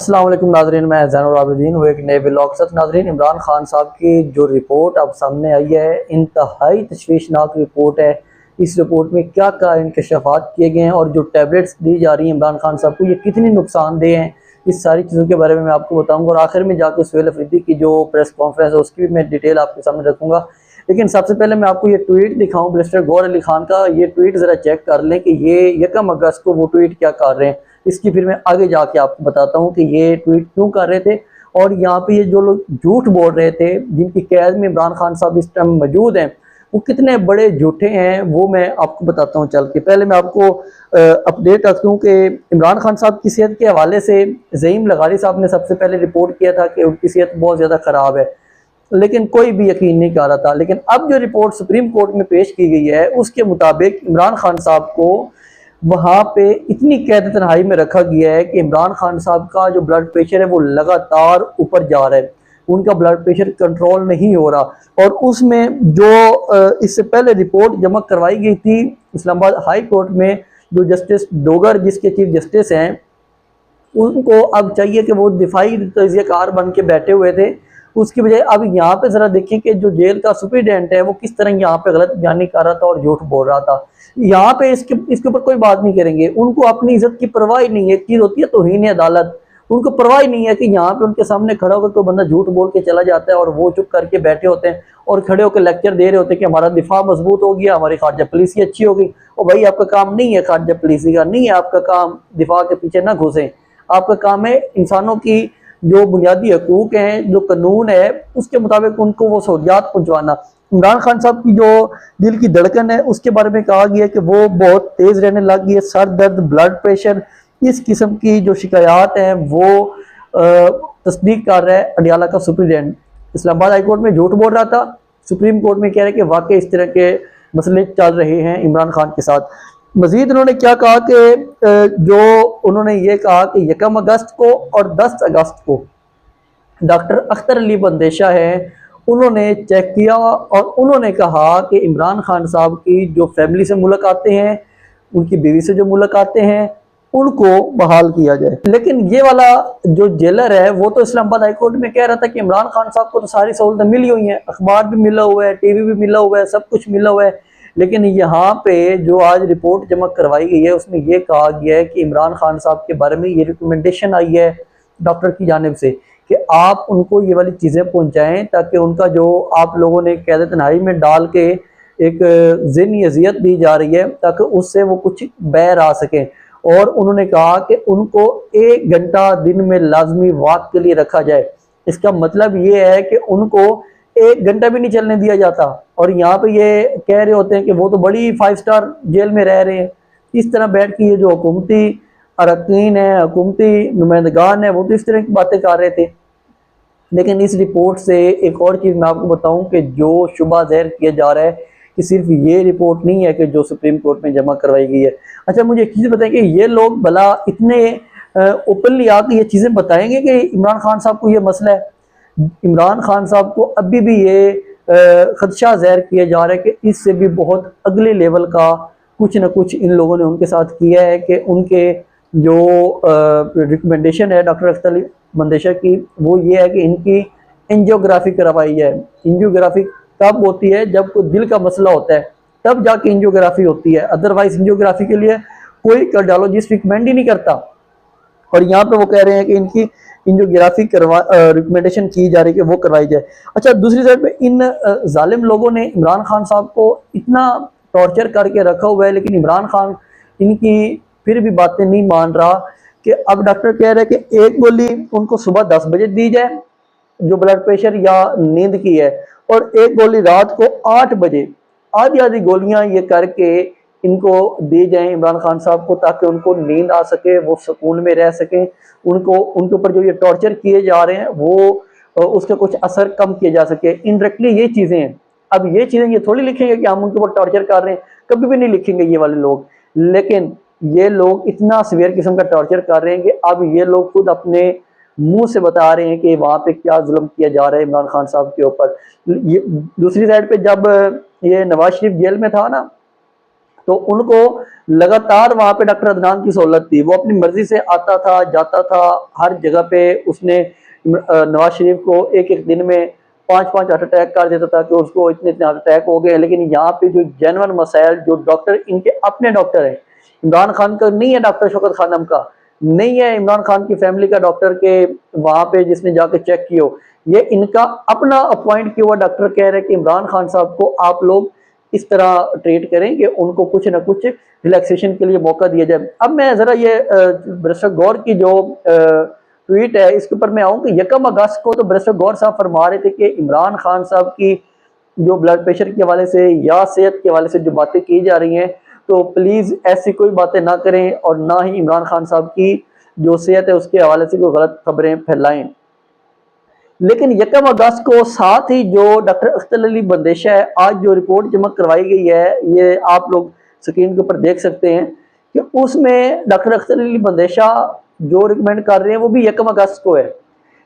अस्सलाम वालेकुम नाज़रीन, मैं ज़ैनुल आबिदीन हूँ एक नए व्लॉग साथ। नाज़रीन, इमरान खान साहब की जो रिपोर्ट अब सामने आई है, इंतहाई तशवीशनाक रिपोर्ट है। इस रिपोर्ट में क्या क्या इंकशाफात किए गए हैं और जो टैबलेट्स दी जा रही हैं इमरान खान साहब को, ये कितनी नुकसानदेह हैं, इस सारी चीज़ों के बारे में मैं आपको बताऊँगा। और आखिर में जाकर सुहेल अफरीदी की जो प्रेस कॉन्फ्रेंस है उसकी भी मैं डिटेल आपके सामने रखूँगा। लेकिन सबसे पहले मैं आपको ये ट्वीट दिखाऊँ मिस्टर गौर अली खान का। ये ट्वीट ज़रा चेक कर लें कि ये 1 अगस्त को वो ट्वीट क्या कर रहे हैं। इसकी फिर मैं आगे जाके आपको बताता हूँ कि ये ट्वीट क्यों कर रहे थे और यहाँ पे ये जो लोग झूठ बोल रहे थे, जिनकी कैद में इमरान खान साहब इस टाइम मौजूद हैं, वो कितने बड़े झूठे हैं, वो मैं आपको बताता हूँ चल के। पहले मैं आपको अपडेट रख दूँ कि इमरान खान साहब की सेहत के हवाले से ज़हीम लगारी साहब ने सबसे पहले रिपोर्ट किया था कि उनकी सेहत बहुत ज़्यादा ख़राब है, लेकिन कोई भी यकीन नहीं कर रहा था। लेकिन अब जो रिपोर्ट सुप्रीम कोर्ट में पेश की गई है उसके मुताबिक इमरान खान साहब को वहाँ पे इतनी कैद तन्हाई में रखा गया है कि इमरान खान साहब का जो ब्लड प्रेशर है वो लगातार ऊपर जा रहा है, उनका ब्लड प्रेशर कंट्रोल नहीं हो रहा। और उसमें जो इससे पहले रिपोर्ट जमा करवाई गई थी इस्लामाबाद हाई कोर्ट में, जो जस्टिस डोगर जिसके चीफ जस्टिस हैं, उनको अब चाहिए कि वो दिफाई तजियाकार बन के बैठे हुए थे, उसकी बजाय अब यहाँ पे जरा देखें कि जो जेल का सुपरिटेंडेंट है वो किस तरह यहाँ पे गलत बयानी कर रहा था और झूठ बोल रहा था। यहाँ पे इसके ऊपर कोई बात नहीं करेंगे, उनको अपनी इज्जत की परवाह ही नहीं है। एक चीज होती है तौहीन अदालत, उनको परवाह ही नहीं है कि यहाँ पे उनके सामने खड़ा होकर कोई बंदा झूठ बोल के चला जाता है और वो चुप करके बैठे होते हैं और खड़े होकर लेक्चर दे रहे होते हैं कि हमारा दिफा मजबूत हो गया, हमारी खारजा पॉलिसी अच्छी हो गई। और भाई, आपका काम नहीं है खारजा पॉलिसी का, नहीं है आपका काम दिफा के पीछे ना घुसे। आपका काम है इंसानों की जो बुनियादी हकूक हैं, जो कानून है, उसके मुताबिक उनको वो सहूलियात पहुंचवाना। इमरान खान साहब की जो दिल की धड़कन है उसके बारे में कहा गया कि वो बहुत तेज रहने लग गई है, सर दर्द, ब्लड प्रेशर, इस किस्म की जो शिकायत हैं वो तस्दीक कर रहा है अडियाला का सुप्रीटेंडेंट। इस्लामाबाद हाई कोर्ट में झूठ बोल रहा था, सुप्रीम कोर्ट में कह रहे कि वाकई इस तरह के मसले चल रहे हैं इमरान खान के साथ। मजीद उन्होंने क्या कहा कि जो उन्होंने ये कहा कि 1 अगस्त को और 10 अगस्त को डॉक्टर अख्तर अली बंदेशा है, उन्होंने चेक किया और उन्होंने कहा कि इमरान खान साहब की जो फैमिली से मुलाकातें हैं, उनकी बीवी से जो मुलाकातें हैं, उनको बहाल किया जाए। लेकिन ये वाला जो जेलर है वो तो इस्लामाबाद हाई कोर्ट में कह रहा था कि इमरान खान साहब को तो सारी सहूलतें मिली हुई हैं, अखबार भी मिला हुआ है, टीवी भी मिला हुआ है, सब कुछ मिला हुआ है। लेकिन यहाँ पे जो आज रिपोर्ट जमा करवाई गई है उसमें यह कहा गया है कि इमरान खान साहब के बारे में ये रिकमेंडेशन आई है डॉक्टर की जानिब से कि आप उनको ये वाली चीज़ें पहुँचाएँ ताकि उनका जो आप लोगों ने कैद तन्हाई में डाल के एक ज़हनी अजियत दी जा रही है, ताकि उससे वो कुछ बाहर आ सकें। और उन्होंने कहा कि उनको 1 घंटा दिन में लाजमी वॉक के लिए रखा जाए। इसका मतलब ये है कि उनको 1 घंटा भी नहीं चलने दिया जाता। और यहाँ पे ये कह रहे होते हैं कि वो तो बड़ी 5 स्टार जेल में रह रहे हैं। इस तरह बैठ के ये जो हुकूमती अरकान है, हुकूमती नुमाइंदगान है, वो तो इस तरह की बातें कर रहे थे। लेकिन इस रिपोर्ट से एक और चीज़ मैं आपको बताऊं कि जो शुबा ज़ाहिर किया जा रहा है कि सिर्फ ये रिपोर्ट नहीं है कि जो सुप्रीम कोर्ट में जमा करवाई गई है। अच्छा, मुझे एक चीज़ बताएं कि ये लोग भला इतने ओपनली आके ये चीज़ें बताएंगे कि इमरान खान साहब को ये मसला है। इमरान खान साहब को अभी भी ये खदशा ज़ाहिर किया जा रहा है कि इससे भी बहुत अगले लेवल का कुछ ना कुछ इन लोगों ने उनके साथ किया है कि उनके जो रिकमेंडेशन है डॉक्टर अख्तर अली बंदेशा की, वो ये है कि इनकी एंजियोग्राफी करवाई जाए। एंजियोग्राफी तब होती है जब कोई दिल का मसला होता है, तब जाके एंजियोग्राफी होती है, अदरवाइज एंजियोग्राफी के लिए कोई कार्डियोलॉजिस्ट रिकमेंड ही नहीं करता। और यहाँ पे वो कह रहे हैं कि इनकी एंजियोग्राफी रिकमेंडेशन की जा रही है कि वो करवाई जाए। अच्छा, दूसरी साइड पे इन जालिम लोगों ने इमरान खान साहब को इतना टॉर्चर करके रखा हुआ है, लेकिन इमरान खान इनकी फिर भी बातें नहीं मान रहा कि अब डॉक्टर कह रहे हैं कि एक गोली उनको सुबह 10 बजे दी जाए जो ब्लड प्रेशर या नींद की है, और एक गोली रात को 8 बजे, आधी आधी गोलियां ये करके इनको दी जाएं इमरान खान साहब को, ताकि उनको नींद आ सके, वो सुकून में रह सकें। उनको उनके ऊपर जो ये टॉर्चर किए जा रहे हैं वो उसका कुछ असर कम किया जा सके। इनडायरेक्टली ये चीज़ें हैं। अब ये चीज़ें ये थोड़ी लिखेंगे कि हम उनके ऊपर टॉर्चर कर रहे हैं, कभी भी नहीं लिखेंगे ये वाले लोग। लेकिन ये लोग इतना सीवियर किस्म का टॉर्चर कर रहे हैं कि अब ये लोग खुद अपने मुंह से बता रहे हैं कि वहाँ पे क्या जुल्म किया जा रहा है इमरान खान साहब के ऊपर। दूसरी साइड पे जब ये नवाज शरीफ जेल में था ना, तो उनको लगातार वहां पे डॉक्टर अदनान की सहूलत थी, वो अपनी मर्जी से आता था जाता था हर जगह पे। उसने नवाज शरीफ को एक एक दिन में 5-5 हार्ट अटैक कर देता था कि उसको इतने इतने हार्ट अटैक हो गए। लेकिन यहाँ पे जो जेन्युइन मसाइल, जो डॉक्टर इनके अपने डॉक्टर है, इमरान खान का नहीं है, डॉक्टर शौकत खानम का नहीं है, इमरान खान की फैमिली का डॉक्टर के वहां पे जिसने जाके चेक किया, ये इनका अपना अपॉइंट किया हुआ डॉक्टर कह रहे हैं कि इमरान खान साहब को आप लोग इस तरह ट्रीट करें कि उनको कुछ ना कुछ रिलैक्सेशन के लिए मौका दिया जाए। अब मैं जरा ये बैरिस्टर गौर की जो ट्वीट है इसके ऊपर मैं आऊँ कि 1 अगस्त को तो बैरिस्टर गौर साहब फरमा रहे थे कि इमरान खान साहब की जो ब्लड प्रेशर के हवाले से या सेहत के हवाले से जो बातें की जा रही हैं, तो प्लीज़ ऐसी कोई बातें ना करें और ना ही इमरान खान साहब की जो सेहत है उसके हवाले से कोई गलत खबरें फैलाएं। लेकिन 1 अगस्त को साथ ही जो डॉक्टर अख्तर अली बंदेशा है, आज जो रिपोर्ट जमा करवाई गई है, ये आप लोग स्क्रीन के ऊपर देख सकते हैं कि उसमें डॉक्टर अख्तर अली बंदेशा जो रिकमेंड कर रहे हैं वो भी 1 अगस्त को है।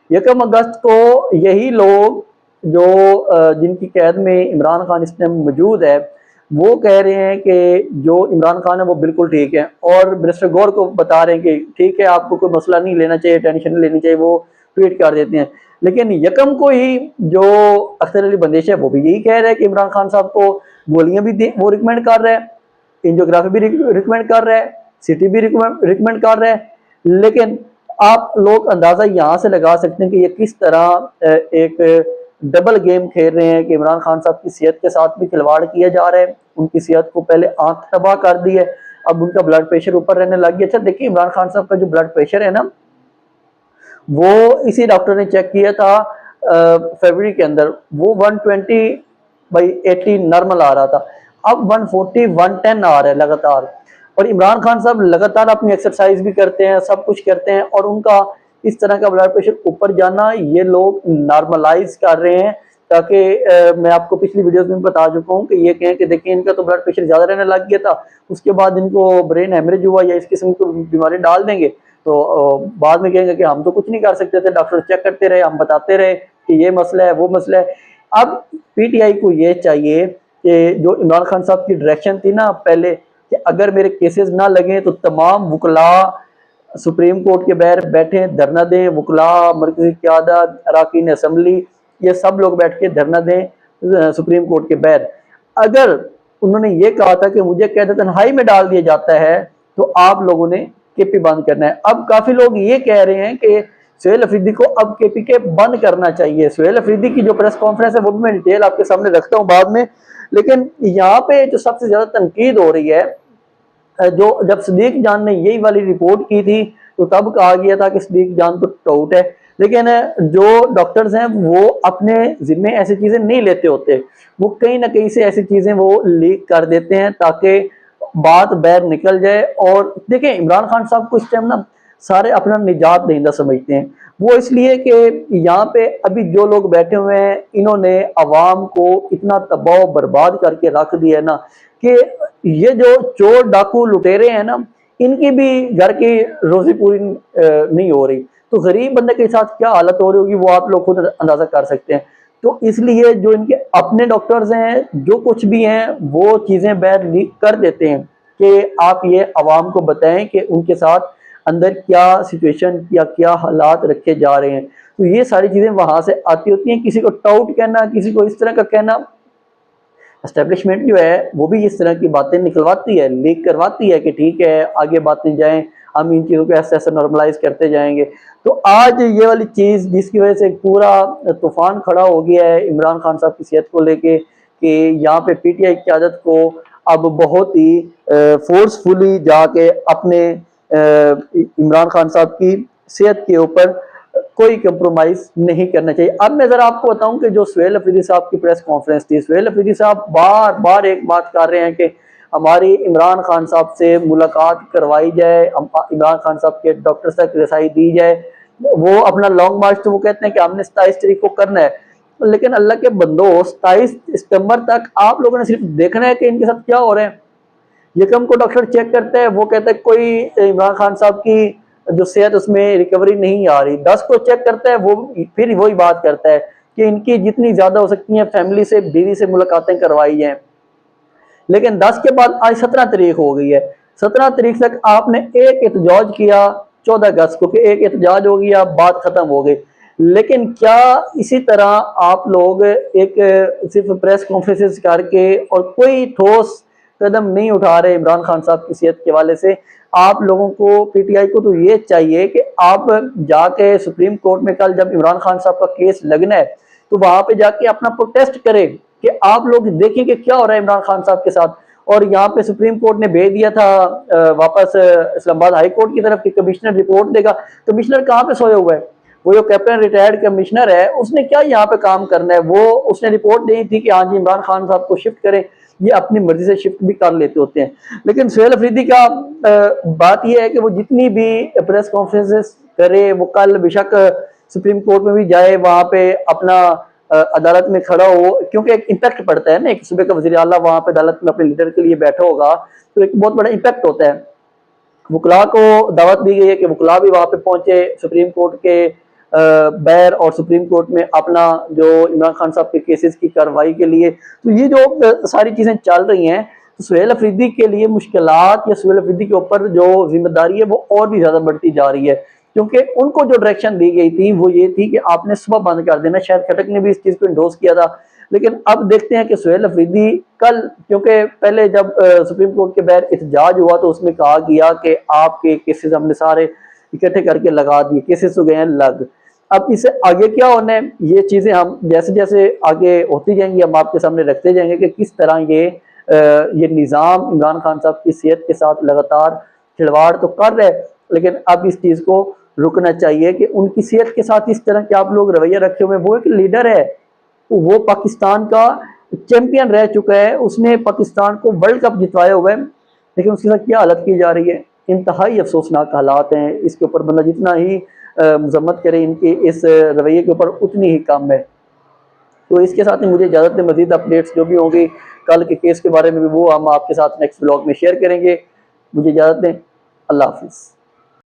1 अगस्त को यही लोग जो जिनकी कैद में इमरान खान इस टाइम मौजूद है, वो कह रहे हैं कि जो इमरान खान है वो बिल्कुल ठीक है, और बैरिस्टर गौर को बता रहे हैं कि ठीक है, आपको कोई मसला नहीं लेना चाहिए, टेंशन नहीं लेनी चाहिए, वो ट्वीट कर देते हैं। लेकिन यकम को ही जो अख्तर अली बंदेश है वो भी यही कह रहा है कि इमरान खान साहब को गोलियां भी वो रिकमेंड कर रहा है, एंजियोग्राफी भी रिकमेंड कर रहा है, सिटी भी रिकमेंड कर रहा है। लेकिन आप लोग अंदाजा यहाँ से लगा सकते हैं कि ये किस तरह एक डबल गेम खेल रहे हैं कि इमरान खान साहब की सेहत के साथ भी खिलवाड़ किया जा रहा है। उनकी सेहत को पहले आंख तबाह कर दी है, अब उनका ब्लड प्रेशर ऊपर रहने लग गया। अच्छा देखिए, इमरान खान साहब का जो ब्लड प्रेशर है ना, वो इसी डॉक्टर ने चेक किया था फरवरी के अंदर, वो 120/80 नॉर्मल आ रहा था, अब 140/110 आ रहा है लगातार। और इमरान खान साहब लगातार अपनी एक्सरसाइज भी करते हैं, सब कुछ करते हैं, और उनका इस तरह का ब्लड प्रेशर ऊपर जाना ये लोग नॉर्मलाइज कर रहे हैं, ताकि मैं आपको पिछली वीडियोस में बता चुका हूँ कि ये कहें कि देखिए इनका तो ब्लड प्रेशर ज्यादा रहने लग गया था, उसके बाद इनको ब्रेन हेमरेज हुआ या इस किस्म की बीमारी डाल देंगे, तो बाद में कहेंगे कि हम तो कुछ नहीं कर सकते थे, डॉक्टर चेक करते रहे, हम बताते रहे कि ये मसला है वो मसला है। अब पीटीआई को ये चाहिए कि जो इमरान खान साहब की डायरेक्शन थी ना पहले, कि अगर मेरे केसेस ना लगे तो तमाम वकला सुप्रीम कोर्ट के बाहर बैठे धरना दें, वकला, मरकजी क़यादत, अरकान असम्बली, ये सब लोग बैठ के धरना दें सुप्रीम कोर्ट के बाहर। अगर उन्होंने ये कहा था कि मुझे कैद तन्हाई में डाल दिया जाता है तो आप लोगों ने केपी बंद करना है। अब काफी लोग ये कह रहे हैं कि सुहेल अफरीदी को अब केपी के बंद करना चाहिए। सुहेल अफरीदी की जो प्रेस कॉन्फ्रेंस है वो भी मैं डिटेल आपके सामने रखता हूँ बाद में। लेकिन यहाँ पे जो सबसे ज्यादा तनकीद हो रही है, जो जब सदीक जान ने यही वाली रिपोर्ट की थी तो तब कहा गया था कि सदीक जान तो टाउट है, लेकिन जो डॉक्टर्स हैं वो अपने जिम्मे ऐसी चीजें नहीं लेते होते, वो कहीं ना कहीं से ऐसी चीजें वो लीक कर देते हैं ताकि बात बाहर निकल जाए। और देखिए, इमरान खान साहब को इस टाइम ना सारे अपना निजात दहिंदा समझते हैं, वो इसलिए कि यहाँ पे अभी जो लोग बैठे हुए हैं इन्होंने अवाम को इतना तबाह बर्बाद करके रख दिया है ना, कि ये जो चोर डाकू लुटेरे हैं ना, इनकी भी घर की रोजी पूरी नहीं हो रही, तो गरीब बंदे के साथ क्या हालत हो रही होगी वो आप लोग खुद अंदाजा कर सकते हैं। तो इसलिए जो इनके अपने डॉक्टर्स हैं, जो कुछ भी हैं वो चीजें बाहर लीक कर देते हैं कि आप ये अवाम को बताएं कि उनके साथ अंदर क्या सिचुएशन या क्या हालात रखे जा रहे हैं। तो ये सारी चीजें वहां से आती होती हैं। किसी को टाउट कहना, किसी को इस तरह का कहना, एस्टेब्लिशमेंट जो है वो भी इस तरह की बातें निकलवाती है, लीक करवाती है कि ठीक है आगे बातें जाएं, हम इन चीज़ों को ऐसे ऐसे नॉर्मलाइज करते जाएंगे। तो आज ये वाली चीज़ जिसकी वजह से पूरा तूफान खड़ा हो गया है इमरान खान साहब की सेहत को लेके, कि यहाँ पे पीटीआई की क़यादत को अब बहुत ही फोर्सफुली जाके अपने इमरान खान साहब की सेहत के ऊपर कोई कंप्रोमाइज नहीं करना चाहिए। अब मैं जरा आपको बताऊं कि जो सुहेल अफरीदी साहब की प्रेस कॉन्फ्रेंस थी, सुहेल अफरीदी साहब बार बार एक बात कर रहे हैं कि हमारी इमरान खान साहब से मुलाकात करवाई जाए, इमरान खान साहब के डॉक्टर तक रसाई दी जाए। वो अपना लॉन्ग मार्च तो वो कहते हैं कि हमने 27 तारीख को करना है, लेकिन अल्लाह के बंदो 27 सितंबर तक आप लोगों ने सिर्फ देखना है कि इनके साथ क्या हो रहा है। यकम को डॉक्टर चेक करते हैं, वो कहते हैं कोई इमरान खान साहब की जो सेहत उसमें रिकवरी नहीं आ रही। 10 को चेक करता है, वो फिर वही बात करता है कि इनकी जितनी ज्यादा हो सकती है फैमिली से, बीवी से मुलाकातें करवाई जाएं। लेकिन 10 के बाद आज 17 तारीख हो गई है, 17 तारीख तक आपने एक एहतजाज किया 14 अगस्त को कि एक एहतजाज हो गया, बात खत्म हो गई। लेकिन क्या इसी तरह आप लोग एक सिर्फ प्रेस कॉन्फ्रेंसेस करके और कोई ठोस कदम नहीं उठा रहे इमरान खान साहब की सेहत के हवाले से? आप लोगों को, पीटीआई को तो ये चाहिए कि आप जाके सुप्रीम कोर्ट में कल जब इमरान खान साहब का केस लगना है तो वहां पे जाके अपना प्रोटेस्ट करें कि आप लोग देखें कि क्या हो रहा है इमरान खान साहब के साथ। और यहाँ पे सुप्रीम कोर्ट ने भेज दिया था वापस इस्लामाबाद हाई कोर्ट की तरफ कि कमिश्नर रिपोर्ट देगा। कमिश्नर कहाँ पे सोया हुआ है? वो जो कैप्टन रिटायर्ड कमिश्नर है उसने क्या यहाँ पे काम करना है? वो उसने रिपोर्ट दी थी कि हाँ जी इमरान खान साहब को शिफ्ट करें, ये अपनी मर्जी से शिफ्ट भी कर लेते होते हैं। लेकिन सुहेल अफरीदी का बात यह है कि वो जितनी भी प्रेस कॉन्फ्रेंसेस करे, वो कल बेशक सुप्रीम कोर्ट में भी जाए, वहां पे अपना अदालत में खड़ा हो, क्योंकि एक इम्पैक्ट पड़ता है ना, एक सूबे का वजीर आला वहां पे अदालत में अपने लीडर के लिए बैठा होगा तो एक बहुत बड़ा इम्पैक्ट होता है। वकला को दावत दी गई है कि वकला भी वहां पे पहुंचे सुप्रीम कोर्ट के बैर और सुप्रीम कोर्ट में अपना जो इमरान खान साहब के केसेस की कार्रवाई के लिए। तो ये जो सारी चीजें चल रही हैं तो सुहेल अफरीदी के लिए मुश्किलात या सुहेल अफरीदी के ऊपर जो जिम्मेदारी है वो और भी ज्यादा बढ़ती जा रही है, क्योंकि उनको जो डायरेक्शन दी गई थी वो ये थी कि आपने सुबह बंद कर देना। शायद खटक ने भी इस चीज को इंडोर्स किया था, लेकिन अब देखते हैं कि सुहेल अफरीदी कल, क्योंकि पहले जब सुप्रीम कोर्ट के बहर एहतजाज हुआ तो उसमें कहा गया कि आपके केसेस हमने सारे इकट्ठे करके लगा दिए, केसेस हो गए हैं लग। अब इससे आगे क्या होना है, ये चीजें हम जैसे जैसे आगे होती जाएंगी हम आपके सामने रखते जाएंगे कि किस तरह ये निज़ाम इमरान खान साहब की सेहत के साथ लगातार खिलवाड़ तो कर रहे हैं, लेकिन अब इस चीज को रुकना चाहिए कि उनकी सेहत के साथ इस तरह के आप लोग रवैया रखे हुए। वो एक लीडर है, वो पाकिस्तान का चैंपियन रह चुका है, उसने पाकिस्तान को वर्ल्ड कप जितवाया हुआ है, लेकिन उसके साथ क्या हालत की जा रही है, इंतहाई अफसोसनाक हालात हैं। इसके ऊपर बंदा जितना ही मजम्मत करे इनके इस रवैये के ऊपर उतनी ही कम है। तो इसके साथ ही मुझे इजाज़त दें, मजीद अपडेट्स जो भी होंगी कल के केस के बारे में भी वो हम आपके साथ नेक्स्ट ब्लॉग में शेयर करेंगे। मुझे इजाज़त दें, अल्लाह हाफिज़।